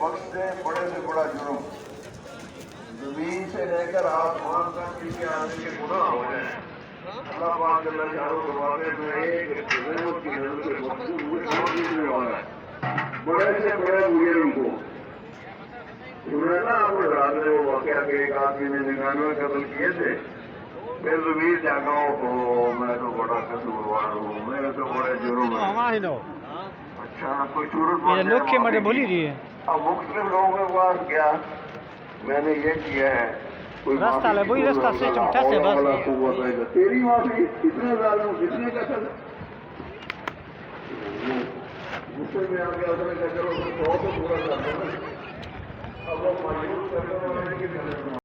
وقت سے بڑا جرم زمین سے لے کر آسمان تک کسی آدمی کے گناہ ہو جائیں اللہ پاک اللہ چاروں دروازے میں ایک رحمت کی نظر سے مقصود ہوئے سمجھنے والا ہے بڑے سے بڑے بزرگوں کو سنا نا آپ رات میں وہ واقعہ کہ ایک آدمی نے 99 قتل کیے تھے پھر زمین جاگاؤں کو میں تو بڑا قصوروار ہوں میرے تو بڑے جرم ہیں اچھا کوئی صورت بولی رہی ہے اب مختلف لوگوں کے پاس گیا میں نے یہ کیا ہے کوئی راستہ ہے وہی راستہ سے چمٹا سے بس تیری معافی کتنے ظالم کتنے قتل غصے میں آ گیا اس نے کہا چلو 100 تو پورا کر دو اب وہ مایوس کرنے والے کی